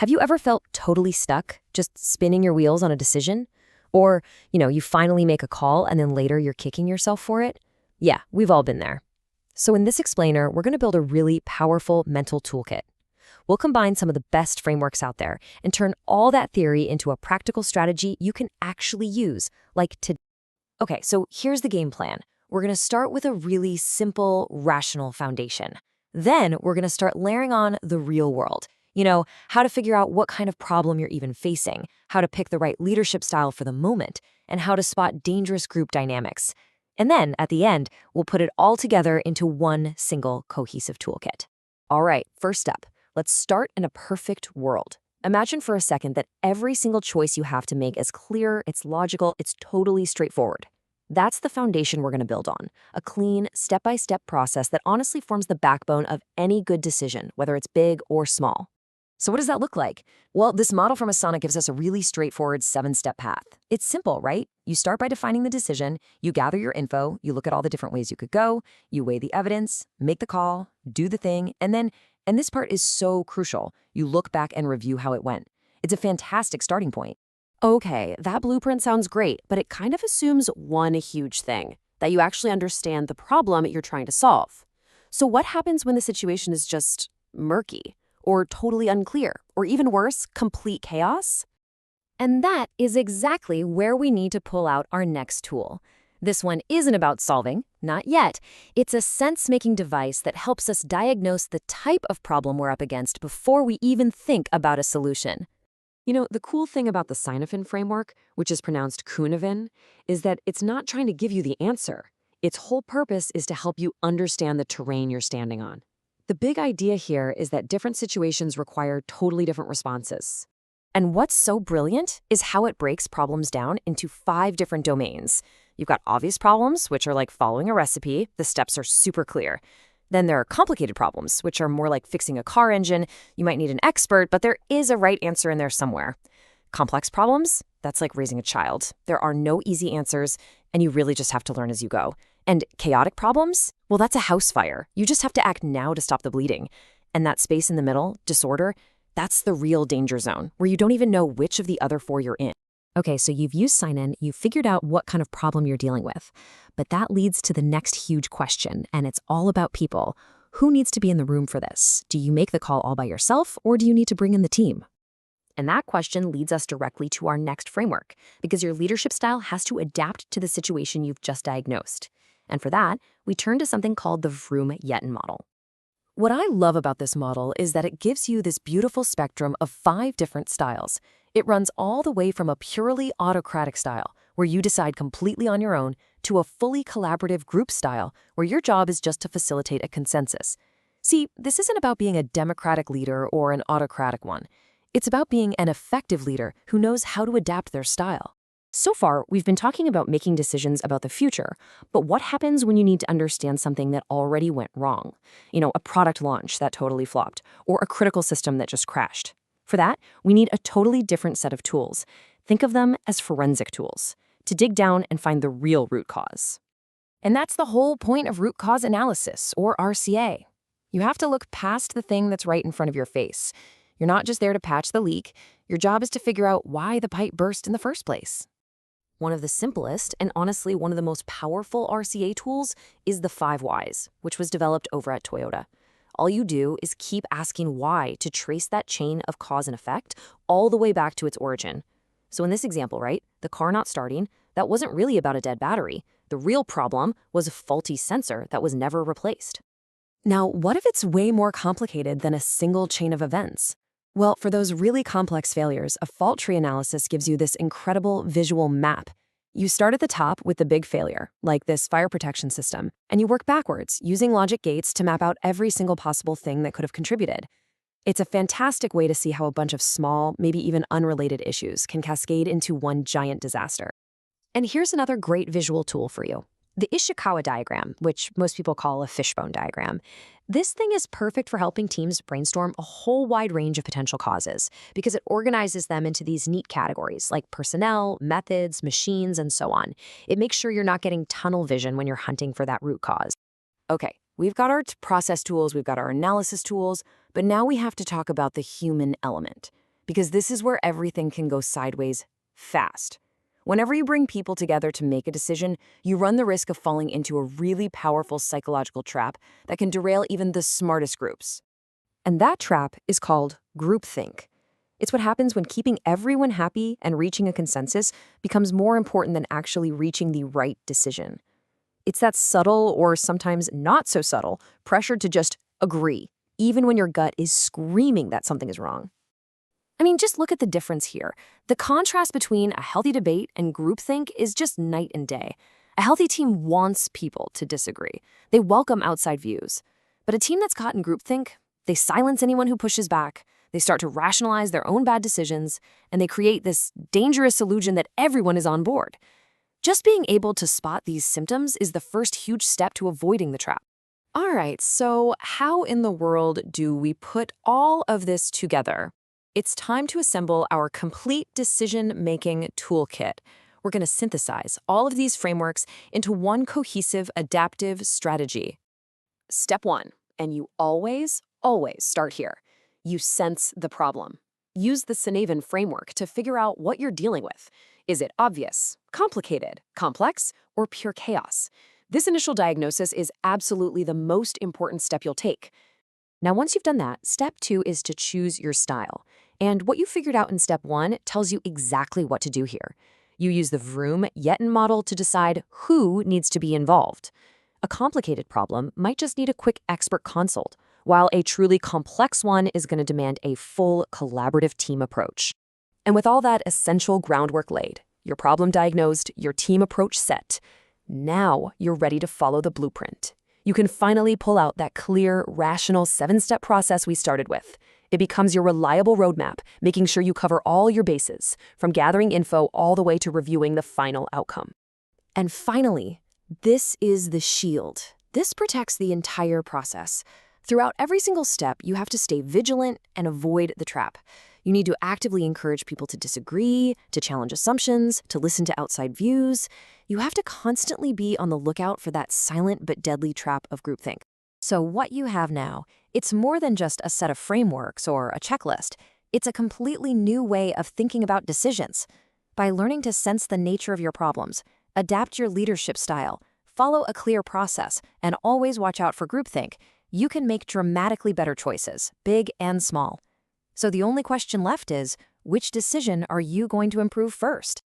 Have you ever felt totally stuck, just spinning your wheels on a decision? Or, you finally make a call and then later you're kicking yourself for it? Yeah, we've all been there. So in this explainer, we're going to build a really powerful mental toolkit. We'll combine some of the best frameworks out there and turn all that theory into a practical strategy you can actually use, like to. Okay, so here's the game plan. We're going to start with a really simple, rational foundation. Then we're going to start layering on the real world. How to figure out what kind of problem you're even facing, how to pick the right leadership style for the moment, and how to spot dangerous group dynamics. And then, at the end, we'll put it all together into one single cohesive toolkit. All right, first up, let's start in a perfect world. Imagine for a second that every single choice you have to make is clear, it's logical, it's totally straightforward. That's the foundation we're going to build on, a clean, step-by-step process that honestly forms the backbone of any good decision, whether it's big or small. So what does that look like? Well, this model from Asana gives us a really straightforward 7-step path. It's simple, right? You start by defining the decision, you gather your info, you look at all the different ways you could go, you weigh the evidence, make the call, do the thing, and this part is so crucial, you look back and review how it went. It's a fantastic starting point. Okay, that blueprint sounds great, but it kind of assumes one huge thing, that you actually understand the problem you're trying to solve. So what happens when the situation is just murky, or totally unclear, or even worse, complete chaos? And that is exactly where we need to pull out our next tool. This one isn't about solving, not yet. It's a sense-making device that helps us diagnose the type of problem we're up against before we even think about a solution. The cool thing about the Sinafin framework, which is pronounced Kunavin, is that it's not trying to give you the answer. Its whole purpose is to help you understand the terrain you're standing on. The big idea here is that different situations require totally different responses. And what's so brilliant is how it breaks problems down into 5 different domains. You've got obvious problems, which are like following a recipe. The steps are super clear. Then there are complicated problems, which are more like fixing a car engine. You might need an expert, but there is a right answer in there somewhere. Complex problems? That's like raising a child. There are no easy answers, and you really just have to learn as you go. And chaotic problems? Well, that's a house fire. You just have to act now to stop the bleeding. And that space in the middle, disorder, that's the real danger zone, where you don't even know which of the other 4 you're in. Okay, so you've used sign-in, you've figured out what kind of problem you're dealing with. But that leads to the next huge question, and it's all about people. Who needs to be in the room for this? Do you make the call all by yourself, or do you need to bring in the team? And that question leads us directly to our next framework, because your leadership style has to adapt to the situation you've just diagnosed. And for that, we turn to something called the Vroom-Yetton model. What I love about this model is that it gives you this beautiful spectrum of 5 different styles. It runs all the way from a purely autocratic style, where you decide completely on your own, to a fully collaborative group style, where your job is just to facilitate a consensus. See, this isn't about being a democratic leader or an autocratic one. It's about being an effective leader who knows how to adapt their style. So far, we've been talking about making decisions about the future, but what happens when you need to understand something that already went wrong? A product launch that totally flopped, or a critical system that just crashed. For that, we need a totally different set of tools. Think of them as forensic tools, to dig down and find the real root cause. And that's the whole point of root cause analysis, or RCA. You have to look past the thing that's right in front of your face. You're not just there to patch the leak. Your job is to figure out why the pipe burst in the first place. One of the simplest, and honestly one of the most powerful RCA tools, is the 5 Whys, which was developed over at Toyota. All you do is keep asking why to trace that chain of cause and effect all the way back to its origin. So in this example, right, the car not starting, that wasn't really about a dead battery. The real problem was a faulty sensor that was never replaced. Now, what if it's way more complicated than a single chain of events? Well, for those really complex failures, a fault tree analysis gives you this incredible visual map. You start at the top with the big failure, like this fire protection system, and you work backwards, using logic gates to map out every single possible thing that could have contributed. It's a fantastic way to see how a bunch of small, maybe even unrelated issues can cascade into one giant disaster. And here's another great visual tool for you. The Ishikawa diagram, which most people call a fishbone diagram. This thing is perfect for helping teams brainstorm a whole wide range of potential causes because it organizes them into these neat categories like personnel, methods, machines, and so on. It makes sure you're not getting tunnel vision when you're hunting for that root cause. Okay, we've got our process tools, we've got our analysis tools, but now we have to talk about the human element. because this is where everything can go sideways fast. Whenever you bring people together to make a decision, you run the risk of falling into a really powerful psychological trap that can derail even the smartest groups. And that trap is called groupthink. It's what happens when keeping everyone happy and reaching a consensus becomes more important than actually reaching the right decision. It's that subtle, or sometimes not so subtle, pressure to just agree, even when your gut is screaming that something is wrong. I mean, just look at the difference here. The contrast between a healthy debate and groupthink is just night and day. A healthy team wants people to disagree. They welcome outside views. But a team that's caught in groupthink, they silence anyone who pushes back, they start to rationalize their own bad decisions, and they create this dangerous illusion that everyone is on board. Just being able to spot these symptoms is the first huge step to avoiding the trap. All right, so how in the world do we put all of this together? It's time to assemble our complete decision-making toolkit. We're going to synthesize all of these frameworks into one cohesive, adaptive strategy. Step 1, and you always start here. You sense the problem. Use the Synaven framework to figure out what you're dealing with. Is it obvious, complicated, complex, or pure chaos? This initial diagnosis is absolutely the most important step you'll take. Now, once you've done that, step 2 is to choose your style. And what you figured out in step 1 tells you exactly what to do here. You use the Vroom-Yetten model to decide who needs to be involved. A complicated problem might just need a quick expert consult, while a truly complex one is going to demand a full collaborative team approach. And with all that essential groundwork laid, your problem diagnosed, your team approach set, now you're ready to follow the blueprint. You can finally pull out that clear, rational 7-step process we started with. It becomes your reliable roadmap, making sure you cover all your bases, from gathering info all the way to reviewing the final outcome. And finally, this is the shield. This protects the entire process. Throughout every single step, you have to stay vigilant and avoid the trap. You need to actively encourage people to disagree, to challenge assumptions, to listen to outside views. You have to constantly be on the lookout for that silent but deadly trap of groupthink. So what you have now, it's more than just a set of frameworks or a checklist. It's a completely new way of thinking about decisions. By learning to sense the nature of your problems, adapt your leadership style, follow a clear process, and always watch out for groupthink, you can make dramatically better choices, big and small. So the only question left is, which decision are you going to improve first?